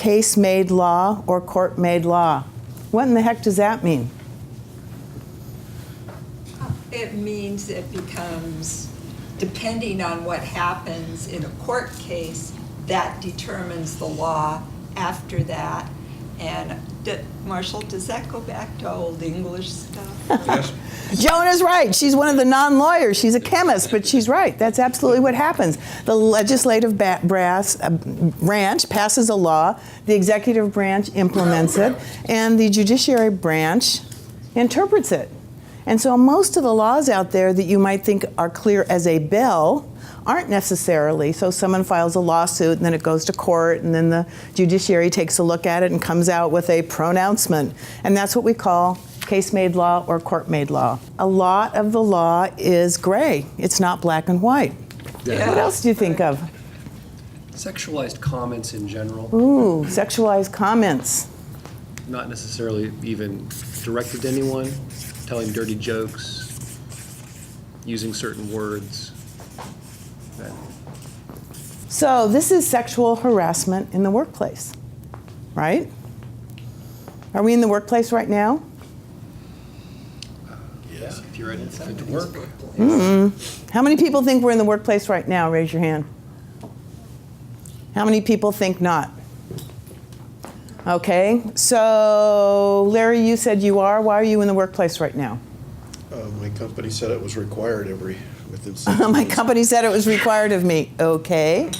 case-made law or court-made law. What in the heck does that mean? It means it becomes, depending on what happens in a court case, that determines the law after that. And Marshall, does that go back to old English stuff? Yes. Joan is right. She's one of the non-lawyers. She's a chemist, but she's right. That's absolutely what happens. The legislative branch passes a law, the executive branch implements it, and the judiciary branch interprets it. And so most of the laws out there that you might think are clear as a bell aren't necessarily. So someone files a lawsuit, and then it goes to court, and then the judiciary takes a look at it and comes out with a pronouncement. And that's what we call case-made law or court-made law. A lot of the law is gray. It's not black and white. Yeah. What else do you think of? Sexualized comments in general. Ooh, sexualized comments. Not necessarily even directed to anyone, telling dirty jokes, using certain words. So this is sexual harassment in the workplace, right? Are we in the workplace right now? Yeah, if you're in fit to work. How many people think we're in the workplace right now? Raise your hand. How many people think not? Okay, so Larry, you said you are. Why are you in the workplace right now? My company said it was required within 6 My months. company said it was required of me. Okay.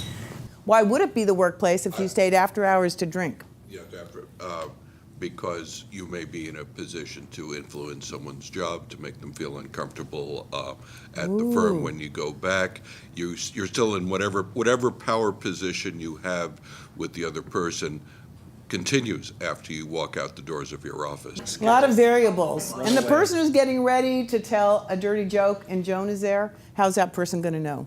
Why would it be the workplace if you stayed after hours to drink? Yeah, because you may be in a position to influence someone's job, to make them feel uncomfortable at the firm. When you go back, you're still in whatever power position you have with the other person continues after you walk out the doors of your office. A lot of variables. And the person who's getting ready to tell a dirty joke and Joan is there, how's that person going to know?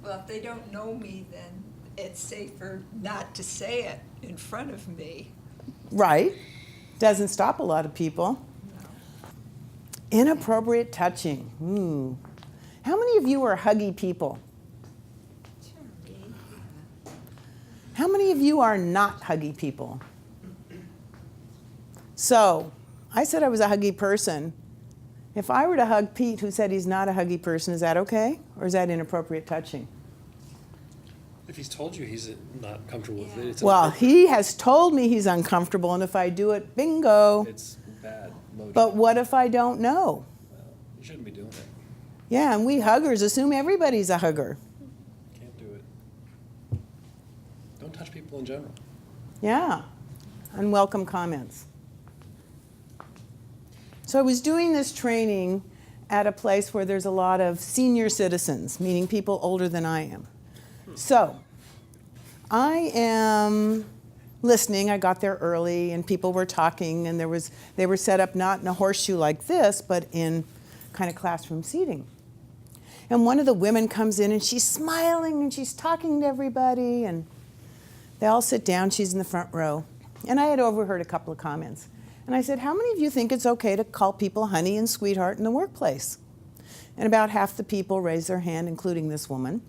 Well, if they don't know me, then it's safer not to say it in front of me. Right. Doesn't stop a lot of people. No. Inappropriate touching. Ooh. How many of you are huggy people? How many of you are not huggy people? So, I said I was a huggy person. If I were to hug Pete, who said he's not a huggy person, is that okay? Or is that inappropriate touching? If he's told you he's not comfortable with it, it's Well, inappropriate. he has told me he's uncomfortable, and if I do it, bingo. It's bad motive. But what if I don't know? Well, you shouldn't be doing it. Yeah, and we huggers assume everybody's a hugger. Can't do it. Don't touch people in general. Yeah, unwelcome comments. So I was doing this training at a place where there's a lot of senior citizens, meaning people older than I am. So I am listening. I got there early, and people were talking, and they were set up not in a horseshoe like this, but in kind of classroom seating. And one of the women comes in, and she's smiling, and she's talking to everybody, and they all sit down. She's in the front row. And I had overheard a couple of comments. And I said, how many of you think it's okay to call people honey and sweetheart in the workplace? And about half the people raised their hand, including this woman.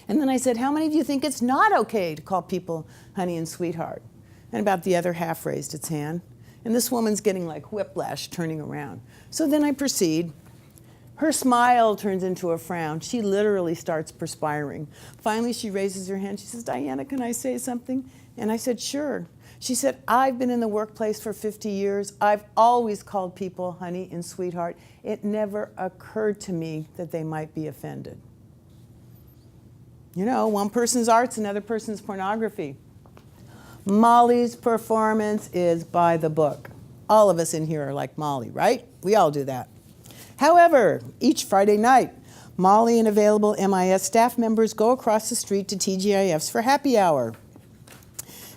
And then I said, how many of you think it's not okay to call people honey and sweetheart? And about the other half raised its hand. And this woman's getting like whiplash, turning around. So then I proceed. Her smile turns into a frown. She literally starts perspiring. Finally, she raises her hand. She says, Diana, can I say something? And I said, sure. She said, I've been in the workplace for 50 years. I've always called people honey and sweetheart. It never occurred to me that they might be offended. You know, one person's art's another person's pornography. Molly's performance is by the book. All of us in here are like Molly, right? We all do that. However, each Friday night, Molly and available MIS staff members go across the street to TGIF's for happy hour.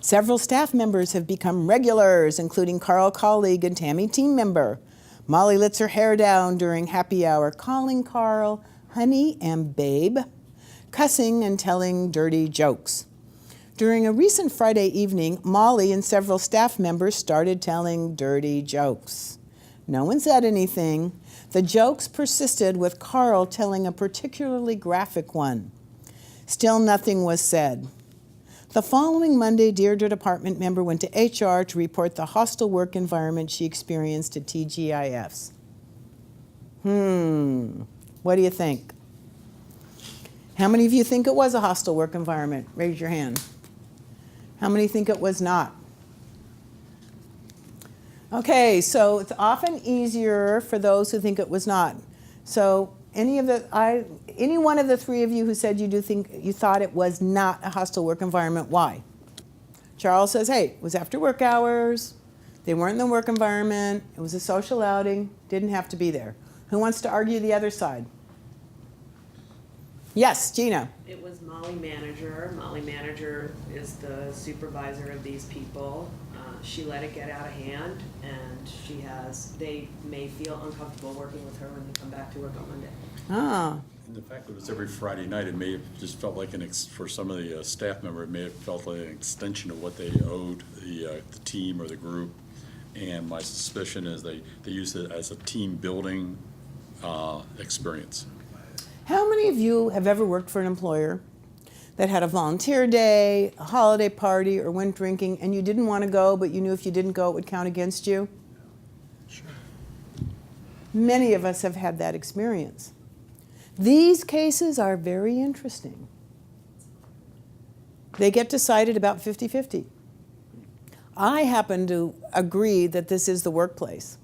Several staff members have become regulars, including Carl, colleague, and Tammy, team member. Molly lets her hair down during happy hour, calling Carl honey and babe, cussing and telling dirty jokes. During a recent Friday evening, Molly and several staff members started telling dirty jokes. No one said anything. The jokes persisted, with Carl telling a particularly graphic one. Still nothing was said. The following Monday, Deirdre department member went to HR to report the hostile work environment she experienced at TGIFs. What do you think? How many of you think it was a hostile work environment? Raise your hand. How many think it was not? Okay, so it's often easier for those who think it was not. So any one of the three of you who said you thought it was not a hostile work environment, why? Charles says, hey, it was after work hours, they weren't in the work environment, it was a social outing, didn't have to be there. Who wants to argue the other side? Yes, Gina. It was Molly Manager. Molly Manager is the supervisor of these people. She let it get out of hand, and they may feel uncomfortable working with her when they come back to work on Monday. Ah, And the fact that it was every Friday night, it may have just felt like for some of the staff member, it may have felt like an extension of what they owed the team or the group. And my suspicion is they use it as a team building experience. how many of you have ever worked for an employer that had a volunteer day, a holiday party, or went drinking, and you didn't want to go, but you knew if you didn't go, it would count against you? Sure. Many of us have had that experience. These cases are very interesting. They get decided about 50-50. I happen to agree that this is the workplace.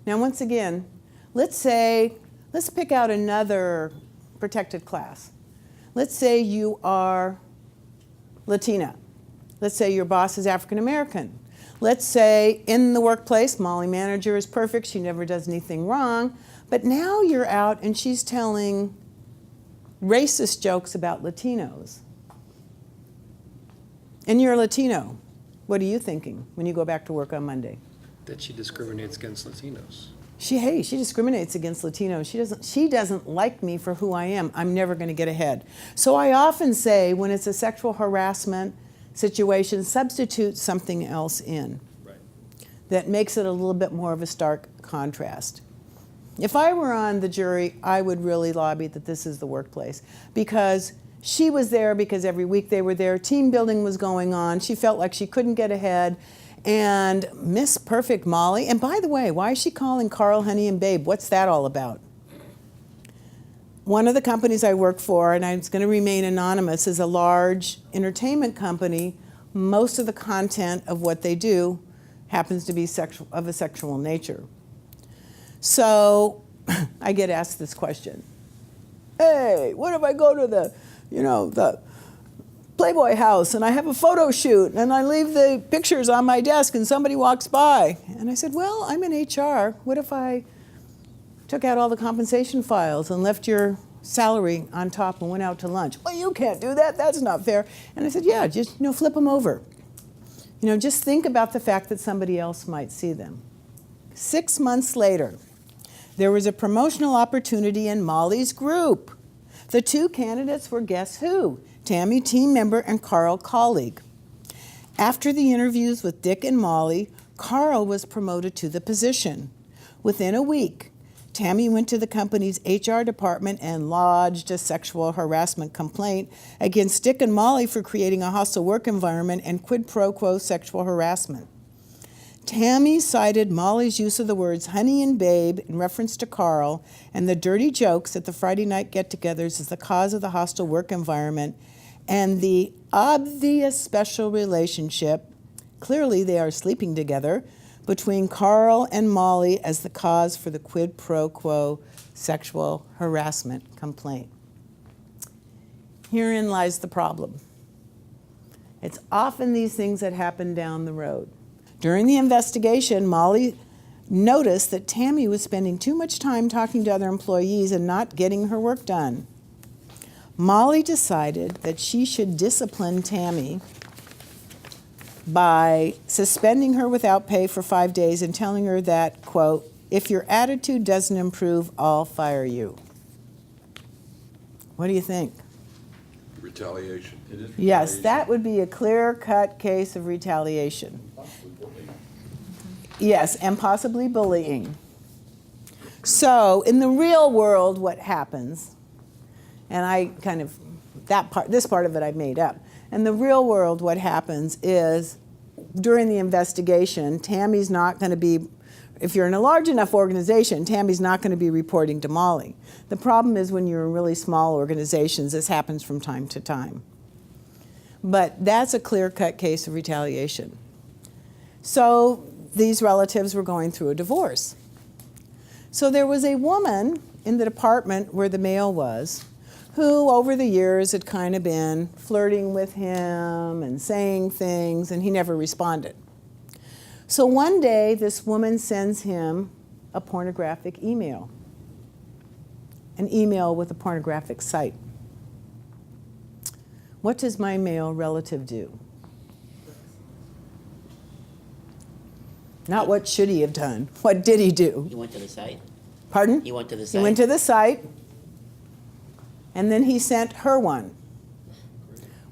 Now, once again, let's pick out another protected class. Let's say you are Latina. Let's say your boss is African American. Let's say in the workplace, Molly Manager is perfect, she never does anything wrong, but now you're out and she's telling racist jokes about Latinos. And you're a Latino. What are you thinking when you go back to work on Monday? That she discriminates against Latinos. She discriminates against Latinos. She doesn't like me for who I am. I'm never going to get ahead. So I often say when it's a sexual harassment situation, substitute something else in. Right. That makes it a little bit more of a stark contrast. If I were on the jury, I would really lobby that this is the workplace, because she was there because every week they were there. Team building was going on. She felt like she couldn't get ahead. And Miss Perfect Molly, and by the way, why is she calling Carl Honey and Babe? What's that all about? One of the companies I work for, and it's going to remain anonymous, is a large entertainment company. Most of the content of what they do happens to be of a sexual nature. So I get asked this question. Hey, what if I go to the Playboy house and I have a photo shoot and I leave the pictures on my desk and somebody walks by? And I said, well, I'm in HR. What if I took out all the compensation files and left your salary on top and went out to lunch? Well, you can't do that. That's not fair. And I said, yeah, just flip them over. Just think about the fact that somebody else might see them. 6 months later, there was a promotional opportunity in Molly's group. The two candidates were, guess who? Tammy, team member, and Carl, colleague. After the interviews with Dick and Molly, Carl was promoted to the position. Within a week, Tammy went to the company's HR department and lodged a sexual harassment complaint against Dick and Molly for creating a hostile work environment and quid pro quo sexual harassment. Tammy cited Molly's use of the words honey and babe in reference to Carl and the dirty jokes at the Friday night get-togethers as the cause of the hostile work environment and the obvious special relationship, clearly they are sleeping together, between Carl and Molly as the cause for the quid pro quo sexual harassment complaint. Herein lies the problem. It's often these things that happen down the road. During the investigation, Molly noticed that Tammy was spending too much time talking to other employees and not getting her work done. Molly decided that she should discipline Tammy by suspending her without pay for 5 days and telling her that, quote, if your attitude doesn't improve, I'll fire you. What do you think? Retaliation. It is Yes, retaliation. that would be a clear-cut case of retaliation. Yes, and possibly bullying. So in the real world, what happens, and this part of it I made up. In the real world, what happens is during the investigation, Tammy's not going to be, if you're in a large enough organization, Tammy's not going to be reporting to Molly. The problem is when you're in really small organizations, this happens from time to time. But that's a clear-cut case of retaliation. So these relatives were going through a divorce. So there was a woman in the department where the male was who over the years had kind of been flirting with him and saying things, and he never responded. So one day, this woman sends him a pornographic email, an email with a pornographic site. What does my male relative do? Not what should he have done. What did he do? You went to the site? Pardon? You went to the He site? went to the site, and then he sent her one.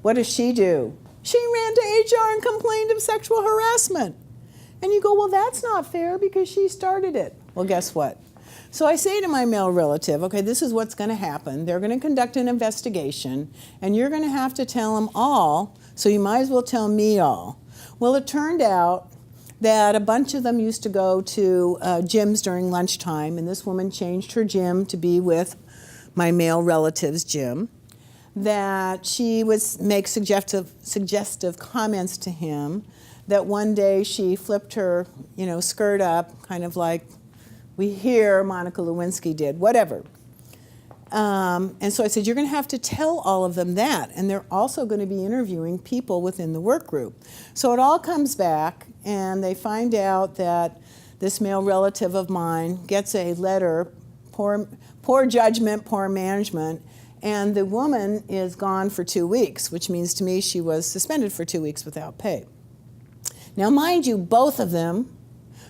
What does she do? She ran to HR and complained of sexual harassment. And you go, well, that's not fair because she started it. Well, guess what? So I say to my male relative, okay, this is what's going to happen. They're going to conduct an investigation, and you're going to have to tell them all, so you might as well tell me all. Well, it turned out that a bunch of them used to go to gyms during lunchtime, and this woman changed her gym to be with my male relative's gym, that she would make suggestive comments to him, that one day she flipped her, skirt up, kind of like we hear Monica Lewinsky did, whatever. And so I said, you're going to have to tell all of them that, and they're also going to be interviewing people within the work group. So it all comes back, and they find out that this male relative of mine gets a letter, poor judgment, poor management, and the woman is gone for 2 weeks, which means to me she was suspended for 2 weeks without pay. Now, mind you, both of them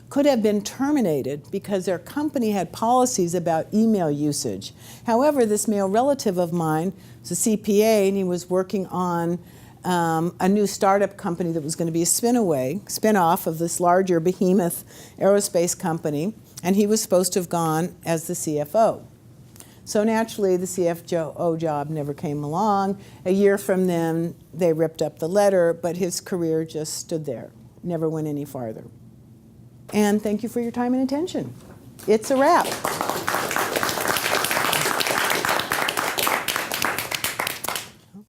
could have been terminated because their company had policies about email usage. However, this male relative of mine was a CPA, and he was working on a new startup company that was going to be a spin-off of this larger behemoth aerospace company, and he was supposed to have gone as the CFO. So naturally, the CFO job never came along. A year from then, they ripped up the letter, but his career just stood there, never went any farther. And thank you for your time and attention. It's a wrap.